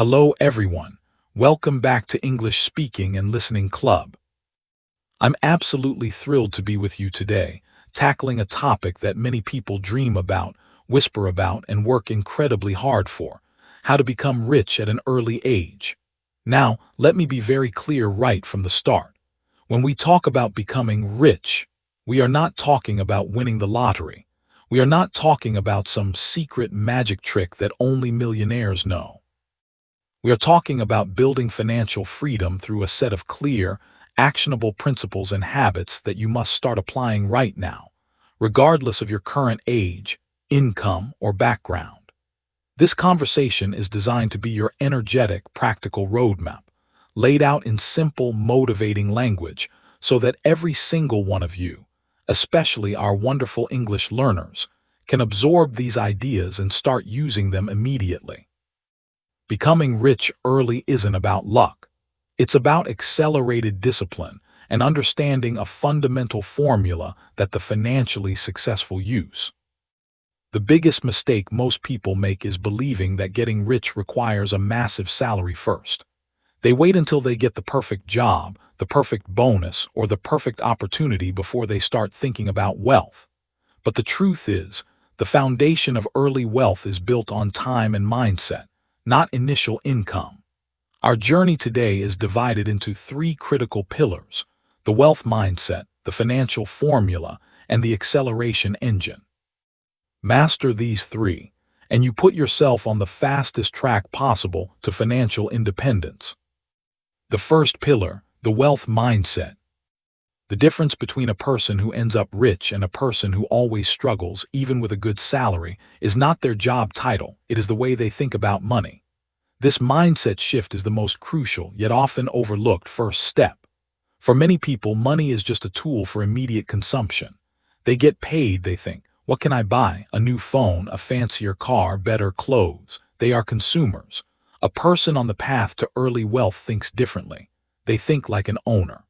Hello everyone. Welcome back to English Speaking and Listening Club. I'm absolutely thrilled to be with you today, tackling a topic that many people dream about, whisper about, and work incredibly hard for: how to become rich at an early age. Now, let me be very clear right from the start. When we talk about becoming rich, we are not talking about winning the lottery. We are not talking about some secret magic trick that only millionaires know. We are talking about building financial freedom through a set of clear, actionable principles and habits that you must start applying right now, regardless of your current age, income, or background. This conversation is designed to be your energetic, practical roadmap, laid out in simple, motivating language so that every single one of you, especially our wonderful English learners, can absorb these ideas and start using them immediately. Becoming rich early isn't about luck. It's about accelerated discipline and understanding a fundamental formula that the financially successful use. The biggest mistake most people make is believing that getting rich requires a massive salary first. They wait until they get the perfect job, the perfect bonus, or the perfect opportunity before they start thinking about wealth. But the truth is, the foundation of early wealth is built on time and mindset, not initial income. Our journey today is divided into three critical pillars: the wealth mindset, the financial formula, and the acceleration engine. Master these three, and you put yourself on the fastest track possible to financial independence. The first pillar, the wealth mindset. The difference between a person who ends up rich and a person who always struggles, even with a good salary, is not their job title, it is the way they think about money. This mindset shift is the most crucial, yet often overlooked first step. For many people, money is just a tool for immediate consumption. They get paid, they think, what can I buy? A new phone, a fancier car, better clothes. They are consumers. A person on the path to early wealth thinks differently. They think like an owner.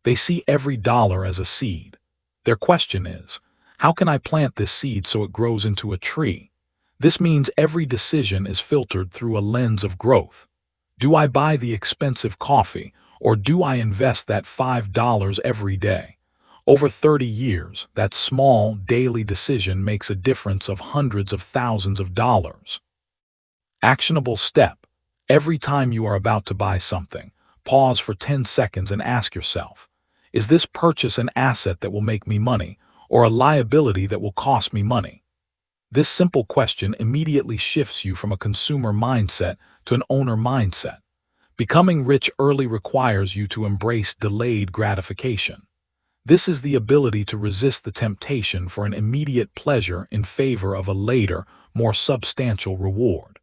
They see every dollar as a seed. Their question is, how can I plant this seed so it grows into a tree? This means every decision is filtered through a lens of growth. Do I buy the expensive coffee, or do I invest that $5 every day? Over 30 years, that small, daily decision makes a difference of hundreds of thousands of dollars. Actionable step. Every time you are about to buy something, pause for 10 seconds and ask yourself, is this purchase an asset that will make me money, or a liability that will cost me money? This simple question immediately shifts you from a consumer mindset to an owner mindset. Becoming rich early requires you to embrace delayed gratification. This is the ability to resist the temptation for an immediate pleasure in favor of a later, more substantial reward.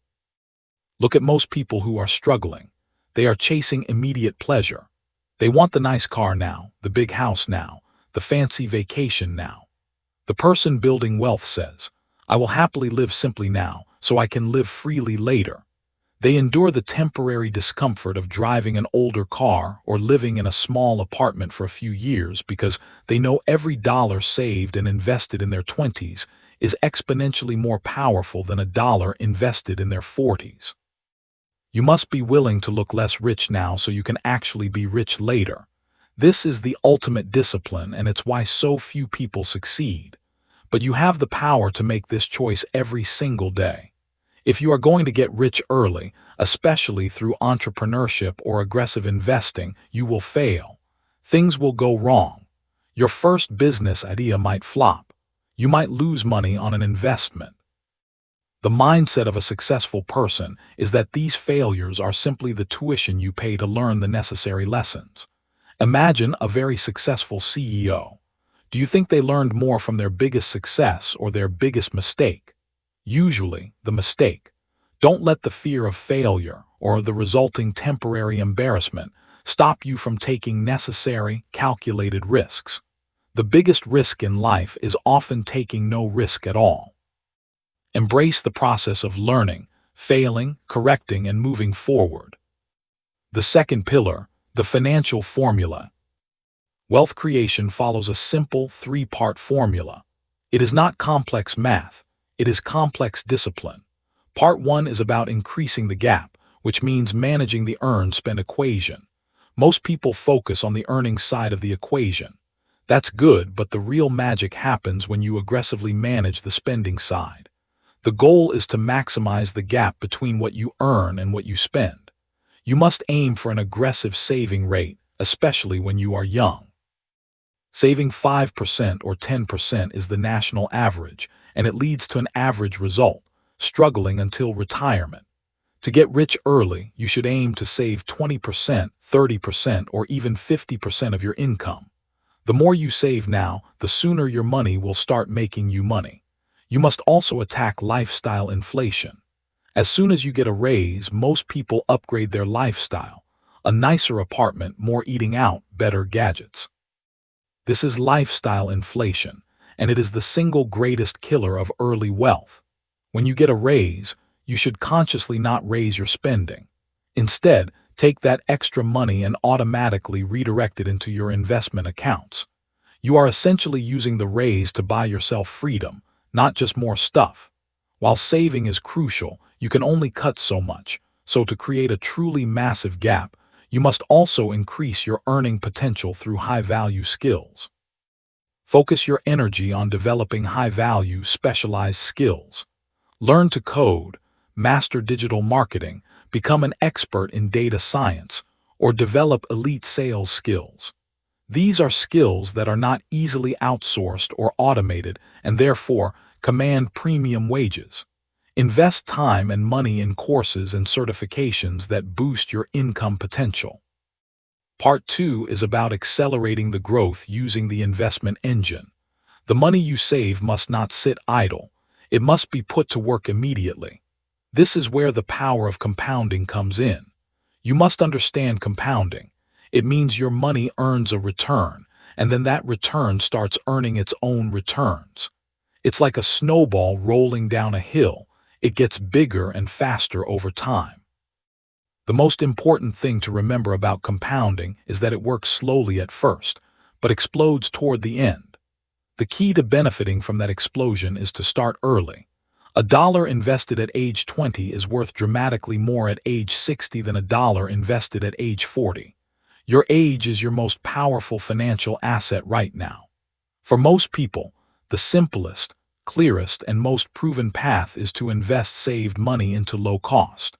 Look at most people who are struggling. They are chasing immediate pleasure. They want the nice car now, the big house now, the fancy vacation now. The person building wealth says, I will happily live simply now, so I can live freely later. They endure the temporary discomfort of driving an older car or living in a small apartment for a few years because they know every dollar saved and invested in their 20s is exponentially more powerful than a dollar invested in their 40s. You must be willing to look less rich now so you can actually be rich later. This is the ultimate discipline, and it's why so few people succeed. But you have the power to make this choice every single day. If you are going to get rich early, especially through entrepreneurship or aggressive investing, you will fail. Things will go wrong. Your first business idea might flop. You might lose money on an investment. The mindset of a successful person is that these failures are simply the tuition you pay to learn the necessary lessons. Imagine a very successful CEO. Do you think they learned more from their biggest success or their biggest mistake? Usually, the mistake. Don't let the fear of failure or the resulting temporary embarrassment stop you from taking necessary, calculated risks. The biggest risk in life is often taking no risk at all. Embrace the process of learning, failing, correcting, and moving forward. The second pillar, the financial formula. Wealth creation follows a simple three-part formula. It is not complex math, it is complex discipline. Part 1 is about increasing the gap, which means managing the earn-spend equation. Most people focus on the earning side of the equation. That's good, but the real magic happens when you aggressively manage the spending side. The goal is to maximize the gap between what you earn and what you spend. You must aim for an aggressive saving rate, especially when you are young. Saving 5% or 10% is the national average, and it leads to an average result, struggling until retirement. To get rich early, you should aim to save 20%, 30%, or even 50% of your income. The more you save now, the sooner your money will start making you money. You must also attack lifestyle inflation. As soon as you get a raise, most people upgrade their lifestyle. A nicer apartment, more eating out, better gadgets. This is lifestyle inflation, and it is the single greatest killer of early wealth. When you get a raise, you should consciously not raise your spending. Instead, take that extra money and automatically redirect it into your investment accounts. You are essentially using the raise to buy yourself freedom, not just more stuff. While saving is crucial, you can only cut so much, so to create a truly massive gap, you must also increase your earning potential through high-value skills. Focus your energy on developing high-value, specialized skills. Learn to code, master digital marketing, become an expert in data science, or develop elite sales skills. These are skills that are not easily outsourced or automated and therefore command premium wages. Invest time and money in courses and certifications that boost your income potential. Part 2 is about accelerating the growth using the investment engine. The money you save must not sit idle. It must be put to work immediately. This is where the power of compounding comes in. You must understand compounding. It means your money earns a return, and then that return starts earning its own returns. It's like a snowball rolling down a hill. It gets bigger and faster over time. The most important thing to remember about compounding is that it works slowly at first, but explodes toward the end. The key to benefiting from that explosion is to start early. $1 invested at age 20 is worth dramatically more at age 60 than $1 invested at age 40. Your age is your most powerful financial asset right now. For most people, the simplest, clearest, and most proven path is to invest saved money into low-cost,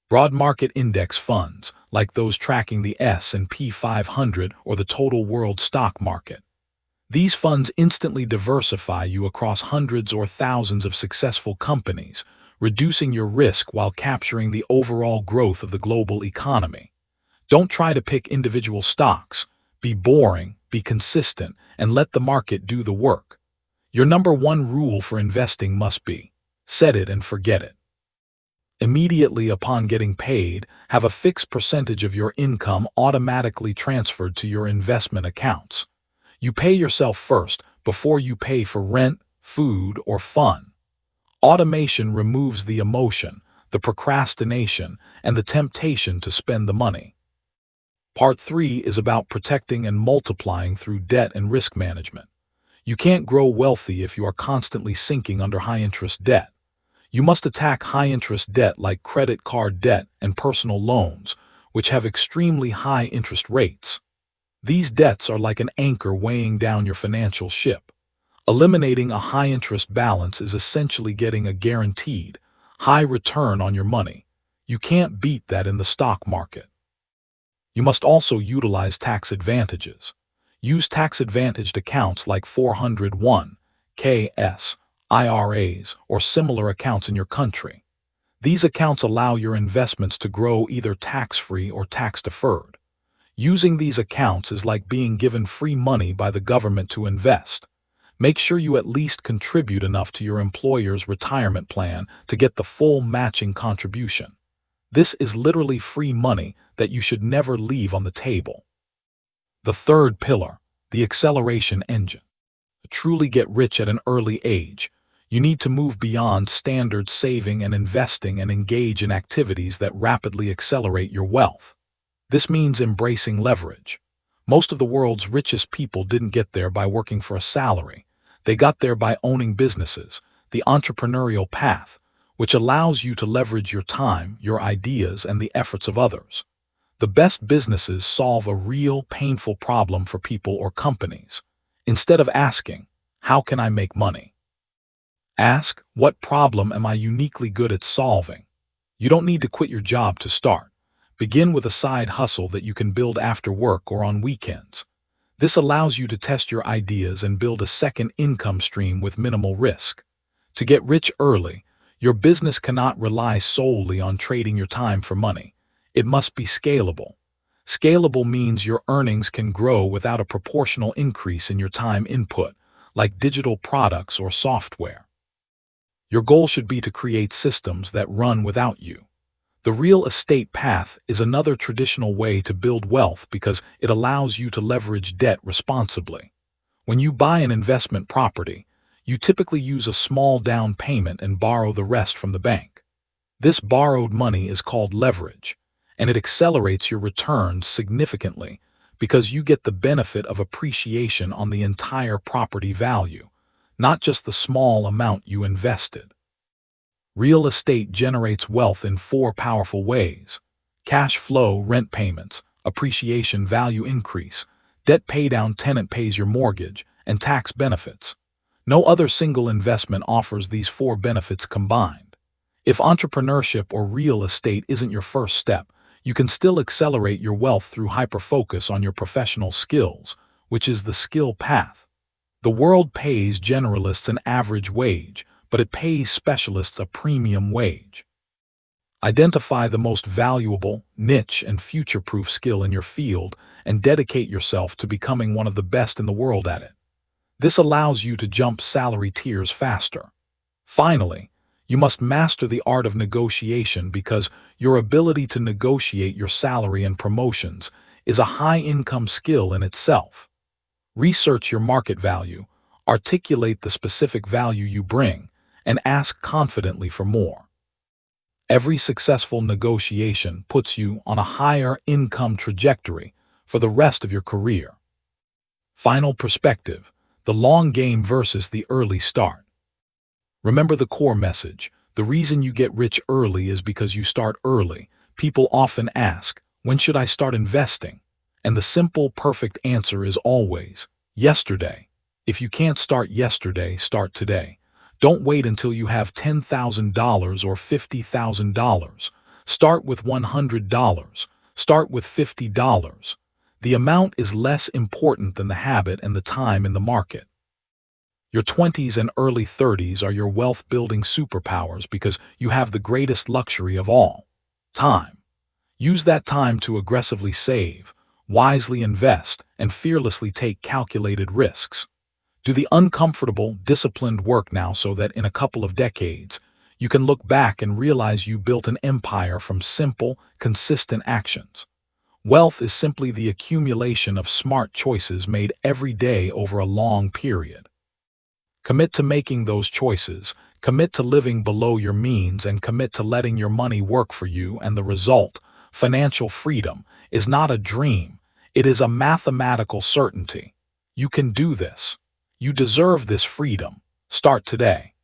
broad market index funds, like those tracking the S&P 500 or the total world stock market. These funds instantly diversify you across hundreds or thousands of successful companies, reducing your risk while capturing the overall growth of the global economy. Don't try to pick individual stocks. Be boring, be consistent, and let the market do the work. Your number one rule for investing must be, set it and forget it. Immediately upon getting paid, have a fixed percentage of your income automatically transferred to your investment accounts. You pay yourself first before you pay for rent, food, or fun. Automation removes the emotion, the procrastination, and the temptation to spend the money. Part 3 is about protecting and multiplying through debt and risk management. You can't grow wealthy if you are constantly sinking under high-interest debt. You must attack high-interest debt like credit card debt and personal loans, which have extremely high interest rates. These debts are like an anchor weighing down your financial ship. Eliminating a high-interest balance is essentially getting a guaranteed, high return on your money. You can't beat that in the stock market. You must also utilize tax advantages. Use tax-advantaged accounts like 401(k)s, IRAs, or similar accounts in your country. These accounts allow your investments to grow either tax-free or tax-deferred. Using these accounts is like being given free money by the government to invest. Make sure you at least contribute enough to your employer's retirement plan to get the full matching contribution. This is literally free money that you should never leave on the table. The third pillar, the acceleration engine. To truly get rich at an early age, you need to move beyond standard saving and investing and engage in activities that rapidly accelerate your wealth. This means embracing leverage. Most of the world's richest people didn't get there by working for a salary. They got there by owning businesses, the entrepreneurial path, which allows you to leverage your time, your ideas, and the efforts of others. The best businesses solve a real, painful problem for people or companies. Instead of asking, "How can I make money?" ask, "What problem am I uniquely good at solving?" You don't need to quit your job to start. Begin with a side hustle that you can build after work or on weekends. This allows you to test your ideas and build a second income stream with minimal risk. To get rich early, your business cannot rely solely on trading your time for money. It must be scalable. Scalable means your earnings can grow without a proportional increase in your time input, like digital products or software. Your goal should be to create systems that run without you. The real estate path is another traditional way to build wealth because it allows you to leverage debt responsibly. When you buy an investment property, you typically use a small down payment and borrow the rest from the bank. This borrowed money is called leverage, and it accelerates your returns significantly because you get the benefit of appreciation on the entire property value, not just the small amount you invested. Real estate generates wealth in four powerful ways: cash flow, rent payments; appreciation, value increase; debt paydown, tenant pays your mortgage; and tax benefits. No other single investment offers these four benefits combined. If entrepreneurship or real estate isn't your first step, you can still accelerate your wealth through hyper-focus on your professional skills, which is the skill path. The world pays generalists an average wage, but it pays specialists a premium wage. Identify the most valuable, niche, and future-proof skill in your field and dedicate yourself to becoming one of the best in the world at it. This allows you to jump salary tiers faster. Finally, you must master the art of negotiation because your ability to negotiate your salary and promotions is a high-income skill in itself. Research your market value, articulate the specific value you bring, and ask confidently for more. Every successful negotiation puts you on a higher income trajectory for the rest of your career. Final perspective: the long game versus the early start. Remember the core message: the reason you get rich early is because you start early. People often ask, "When should I start investing?" And the simple, perfect answer is always, yesterday. If you can't start yesterday, start today. Don't wait until you have $10,000 or $50,000. Start with $100. Start with $50. The amount is less important than the habit and the time in the market. Your 20s and early 30s are your wealth-building superpowers because you have the greatest luxury of all: time. Use that time to aggressively save, wisely invest, and fearlessly take calculated risks. Do the uncomfortable, disciplined work now so that in a couple of decades, you can look back and realize you built an empire from simple, consistent actions. Wealth is simply the accumulation of smart choices made every day over a long period. Commit to making those choices, commit to living below your means, and commit to letting your money work for you, and the result, financial freedom, is not a dream. It is a mathematical certainty. You can do this. You deserve this freedom. Start today.